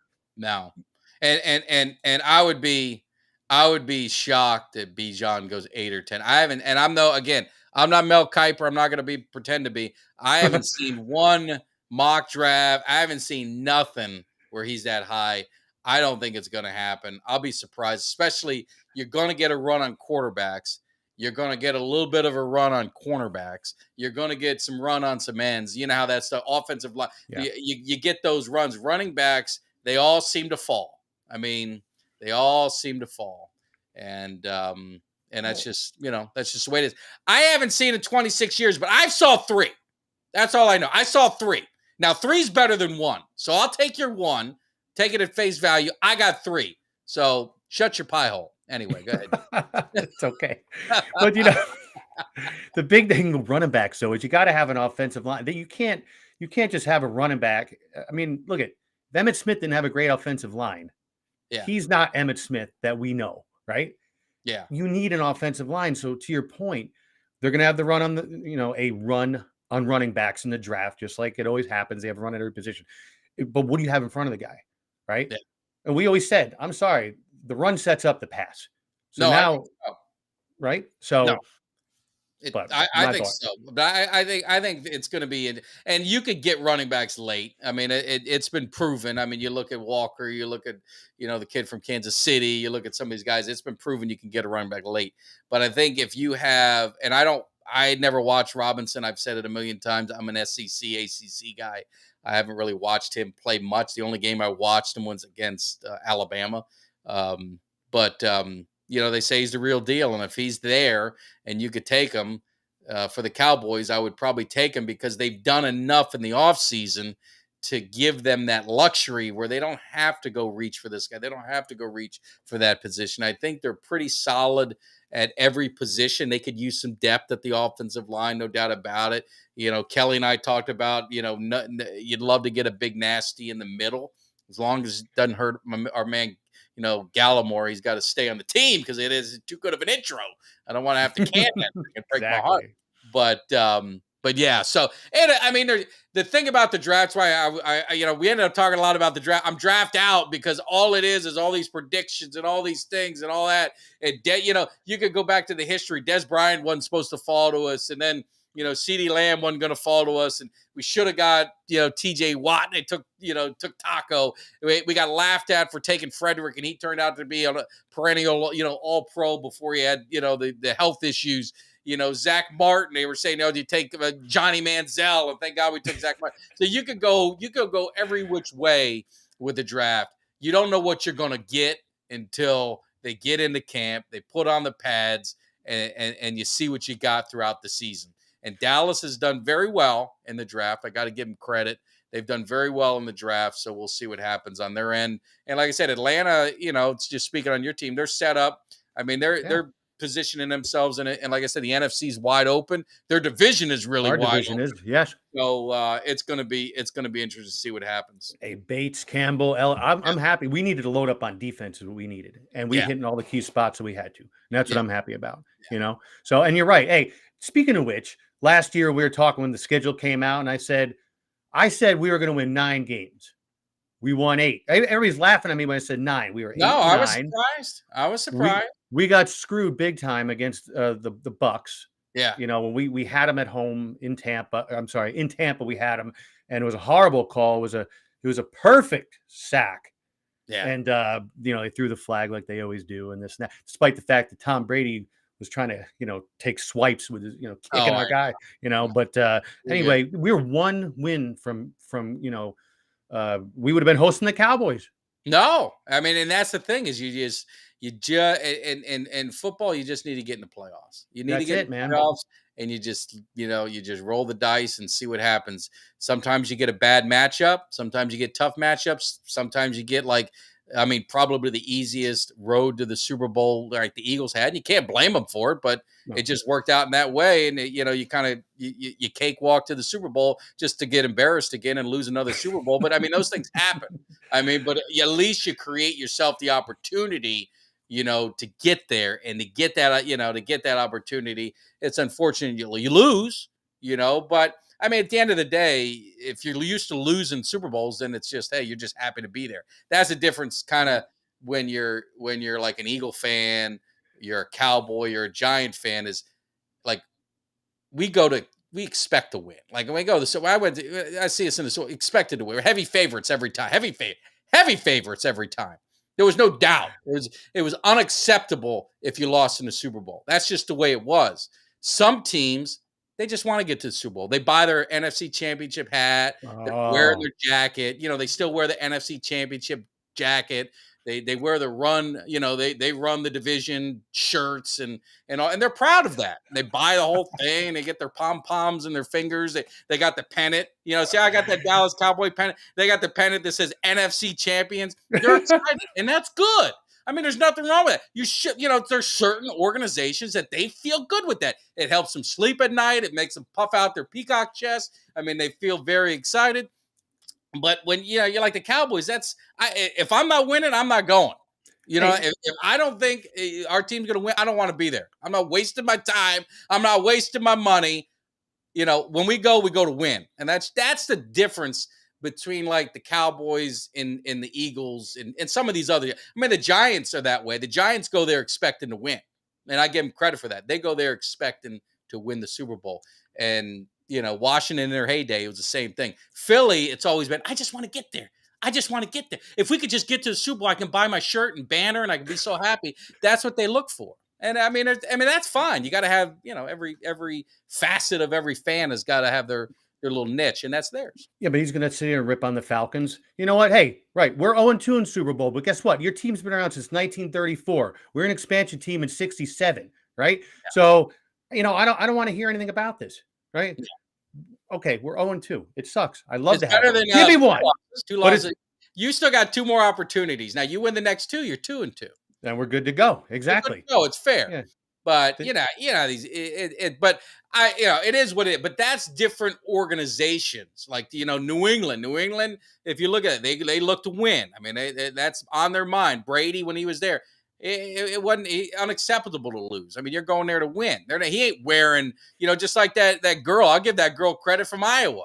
And I would be shocked if Bijan goes 8 or 10. I'm not Mel Kiper. I'm not going to pretend to be. I haven't seen one mock draft. I haven't seen nothing where he's that high. I don't think it's going to happen. I'll be surprised, especially you're going to get a run on quarterbacks. You're going to get a little bit of a run on cornerbacks. You're going to get some run on some ends. You know how that's the offensive line. Yeah. You get those runs. Running backs, they all seem to fall. I mean, they all seem to fall. And that's just, that's just the way it is. I haven't seen it 26 years, but I saw 3. That's all I know. I saw 3. Now 3's better than 1, so I'll take your 1. Take it at face value. I got 3. So shut your pie hole. Anyway, go ahead. It's okay. But the big thing with running backs though is you got to have an offensive line. That you can't just have a running back. I mean, look at Emmitt Smith didn't have a great offensive line. Yeah. He's not Emmitt Smith that we know, right? Yeah. You need an offensive line. So to your point, they're going to have the run on a run on running backs in the draft, just like it always happens. They have a run at every position. But what do you have in front of the guy, right? Yeah. And we always said, I'm sorry, the run sets up the pass. So No, now, right? So, No. but I think so. But I think it's going to be and you could get running backs late. I mean, it's been proven. I mean, you look at Walker, you look at the kid from Kansas City, you look at some of these guys. It's been proven you can get a running back late. But I think if you have, and I never watched Robinson. I've said it a million times. I'm an SEC, ACC guy. I haven't really watched him play much. The only game I watched him was against Alabama. But they say he's the real deal. And if he's there and you could take him for the Cowboys, I would probably take him because they've done enough in the offseason to give them that luxury where they don't have to go reach for this guy. They don't have to go reach for that position. I think they're pretty solid at every position. They could use some depth at the offensive line, no doubt about it. Kelly and I talked about, you'd love to get a big nasty in the middle as long as it doesn't hurt our man Gallimore. He's got to stay on the team because it is too good of an intro. I don't want to have to can that and break my heart. But yeah. So, and I mean, the thing about the draft, why I we ended up talking a lot about the draft. I'm draft out because all it is all these predictions and all these things and all that. And you could go back to the history. Des Bryant wasn't supposed to fall to us, and then CeeDee Lamb wasn't going to fall to us, and we should have got TJ Watt. And they took Taco. We got laughed at for taking Frederick, and he turned out to be a perennial All Pro before he had the health issues. Zach Martin. They were saying, "No, do you take Johnny Manziel?" And thank God we took Zach Martin. So you could go every which way with the draft. You don't know what you're going to get until they get into camp. They put on the pads, and you see what you got throughout the season. And Dallas has done very well in the draft. I got to give them credit. They've done very well in the draft, so we'll see what happens on their end. And like I said, Atlanta, it's just speaking on your team. They're set up. I mean, they're positioning themselves in it. And like I said, the NFC is wide open. Their division is really wide. Our division is, yes. So it's going to be interesting to see what happens. Hey, Bates, Campbell, I'm happy. We needed to load up on defense is what we needed. And we hit in all the key spots that we had to. And that's what I'm happy about, So, and you're right. Hey, speaking of which, last year we were talking when the schedule came out and I said we were going to win 9 games. We won 8. Everybody's laughing at me when I said 9. We were 8. No, I was surprised. We got screwed big time against the Bucks. Yeah. When we had them at home in Tampa. I'm sorry, in Tampa we had them, and it was a horrible call. It was a perfect sack. Yeah. And they threw the flag like they always do, and this and that, despite the fact that Tom Brady was trying to take swipes with his kicking our guy. But anyway, we were 1 win from we would have been hosting the Cowboys. No, I mean, and that's the thing is you just in football you just need to get in the playoffs. You need to get in the playoffs, and you just roll the dice and see what happens. Sometimes you get a bad matchup. Sometimes you get tough matchups. Sometimes you get probably the easiest road to the Super Bowl like the Eagles had. And you can't blame them for it, but it just worked out in that way. And you kind of you cakewalk to the Super Bowl just to get embarrassed again and lose another Super Bowl. But I mean, those things happen. But at least you create yourself the opportunity, to get there and to get that, to get that opportunity. It's unfortunate you lose, but I mean, at the end of the day, if you're used to losing Super Bowls, then it's just, hey, you're just happy to be there. That's the difference kind of when you're like an Eagle fan, you're a Cowboy, you're a Giant fan, is like we expect to win. Like when we go, so I see us in the expected to win. We're heavy favorites every time. Heavy favorites every time. There was no doubt. It was unacceptable if you lost in the Super Bowl. That's just the way it was. Some teams, they just want to get to the Super Bowl. They buy their NFC Championship hat. They're wearing their jacket. They still wear the NFC Championship jacket. They wear the run, they run the division shirts and all, and they're proud of that. They buy the whole thing. They get their pom poms in their fingers. They got the pennant. See, I got that Dallas Cowboy pennant. They got the pennant that says NFC champions. They're excited, and that's good. I mean, there's nothing wrong with that. You should, there's certain organizations that they feel good with that. It helps them sleep at night. It makes them puff out their peacock chest. I mean, they feel very excited. But when you're like the Cowboys, if I'm not winning, I'm not going. If I don't think our team's going to win, I don't want to be there. I'm not wasting my time. I'm not wasting my money. When we go to win, and that's the difference between like the Cowboys and the Eagles and some of these other. I mean, the Giants are that way. The Giants go there expecting to win, and I give them credit for that. They go there expecting to win the Super Bowl, and Washington in their heyday, it was the same thing. Philly, it's always been, I just want to get there. I just want to get there. If we could just get to the Super Bowl, I can buy my shirt and banner, and I can be so happy. That's what they look for. And I mean, that's fine. You got to have, every facet of every fan has got to have their little niche, and that's theirs. Yeah, but he's going to sit here and rip on the Falcons. You know what? Hey, right, we're 0-2 in Super Bowl, but guess what? Your team's been around since 1934. We're an expansion team in '67, right? Yeah. So, I don't want to hear anything about this, right? Yeah. Okay, we're 0-2. It sucks. I love to have it. Give me one. Two losses. You still got two more opportunities. Now you win the next two, you're 2-2. Then we're good to go. Exactly. No, it's fair. Yeah. But but it is what it is. But that's different organizations. Like New England. If you look at it, they look to win. I mean, that's on their mind. Brady, when he was there, it wasn't unacceptable to lose. I mean, you're going there to win. He ain't wearing, just like that girl. I'll give that girl credit from Iowa.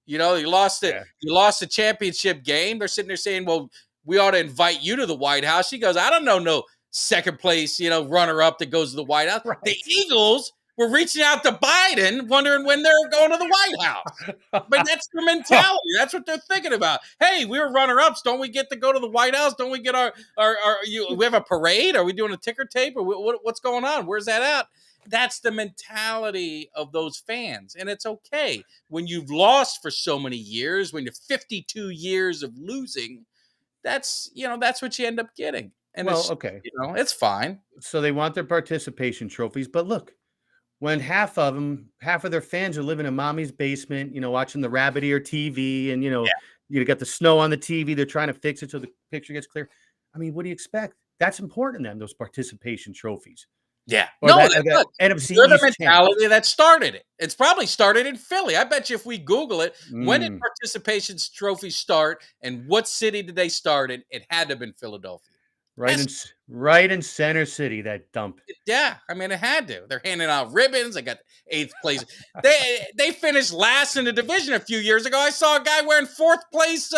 You lost it. Yeah. You lost the championship game. They're sitting there saying, well, we ought to invite you to the White House. She goes, I don't know no second place, runner up that goes to the White House. Right. The Eagles were reaching out to Biden, wondering when they're going to the White House. But that's their mentality. That's what they're thinking about. Hey, we were runner-ups. Don't we get to go to the White House? Don't we get we have a parade? Are we doing a ticker tape? Or what's going on? Where's that at? That's the mentality of those fans. And it's okay. When you've lost for so many years, when you're 52 years of losing, that's what you end up getting. And okay. It's fine. So they want their participation trophies, but look, when half of their fans are living in mommy's basement, watching the rabbit ear TV, and you got the snow on the TV, they're trying to fix it so the picture gets clear. I mean, what do you expect? That's important to them, those participation trophies. Yeah. Or no, NFC you're the mentality that started it. It's probably started in Philly. I bet you if we Google it, when did participation trophies start and what city did they start in? It had to have been Philadelphia. Right in Center City, that dump. Yeah, I mean, it had to. They're handing out ribbons. They got 8th place. They finished last in the division a few years ago. I saw a guy wearing 4th place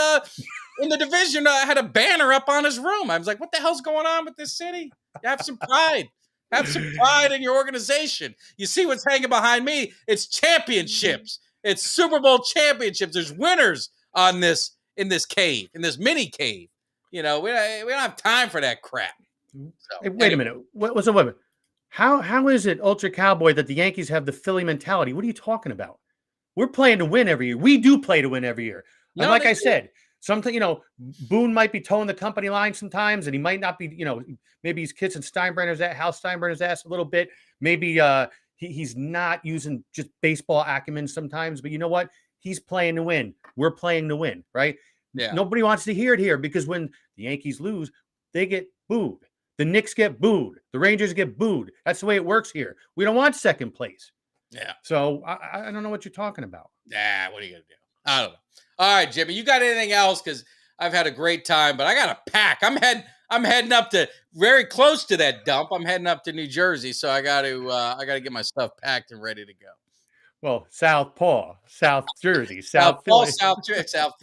in the division. Had a banner up on his room. I was like, what the hell's going on with this city? Have some pride. Have some pride in your organization. You see what's hanging behind me? It's championships. It's Super Bowl championships. There's winners in this cave, in this mini cave. We don't have time for that crap. So, hey, wait a minute. What was a How is it, Ultra Cowboy, that the Yankees have the Philly mentality? What are you talking about? We're playing to win every year. We do play to win every year. And like I said, something, Boone might be towing the company line sometimes, and he might not be, maybe he's kissing Hal Steinbrenner's ass a little bit. Maybe he's not using just baseball acumen sometimes, but you know what? He's playing to win. We're playing to win, right? Yeah. Nobody wants to hear it here because when the Yankees lose, they get booed. The Knicks get booed. The Rangers get booed. That's the way it works here. We don't want second place. Yeah. So I don't know what you're talking about. Nah, what are you going to do? I don't know. All right, Jimmy, you got anything else? Because I've had a great time, but I got to pack. I'm heading up to very close to that dump. I'm heading up to New Jersey, so I got to get my stuff packed and ready to go. Well, South Jersey, South Philly. South.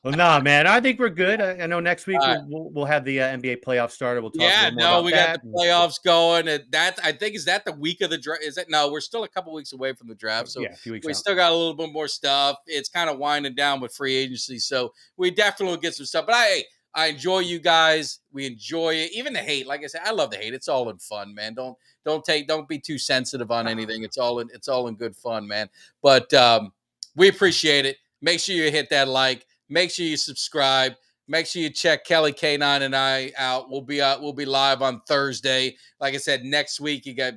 Well, nah, man. I think we're good. I know next week we'll have the NBA playoffs started. We'll talk a little more about we got the playoffs going. And I think is that the week of the draft? Is that no? We're still a couple weeks away from the draft, so a few weeks we out. Still got a little bit more stuff. It's kind of winding down with free agency, so we definitely will get some stuff. But I enjoy you guys. We enjoy it. Even the hate, like I said, I love the hate. It's all in fun, man. Don't be too sensitive on anything. It's all in good fun, man. But we appreciate it. Make sure you hit that like. Make sure you subscribe. Make sure you check Kelly K9 and I out. We'll be live on Thursday. Like I said, next week you got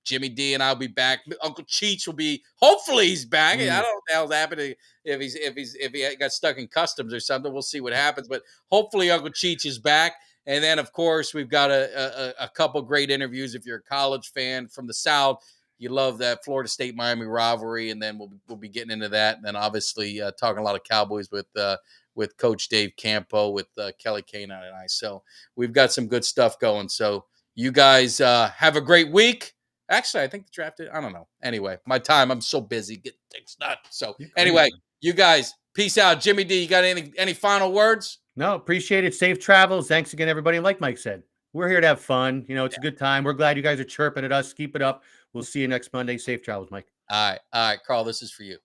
Jimmy D and I'll be back. Uncle Cheech will be. Hopefully he's back. I don't know what the hell's happening if he got stuck in customs or something. We'll see what happens. But hopefully Uncle Cheech is back. And then of course we've got a couple great interviews. If you're a college fan from the South, you love that Florida State Miami rivalry, and then we'll be getting into that. And then obviously talking a lot of Cowboys with Coach Dave Campo, with Kelly K9 and I. So we've got some good stuff going. So you guys have a great week. Actually, I think the draft, I don't know. Anyway, I'm so busy getting things done. So anyway, you guys, peace out. Jimmy D, you got any final words? No, appreciate it. Safe travels. Thanks again, everybody. And like Mike said, we're here to have fun. It's a good time. We're glad you guys are chirping at us. Keep it up. We'll see you next Monday. Safe travels, Mike. All right, Carl, this is for you.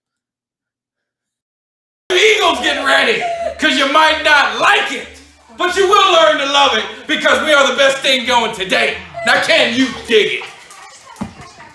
Eagles getting ready, because you might not like it, but you will learn to love it, because we are the best thing going today. Now, can you dig it?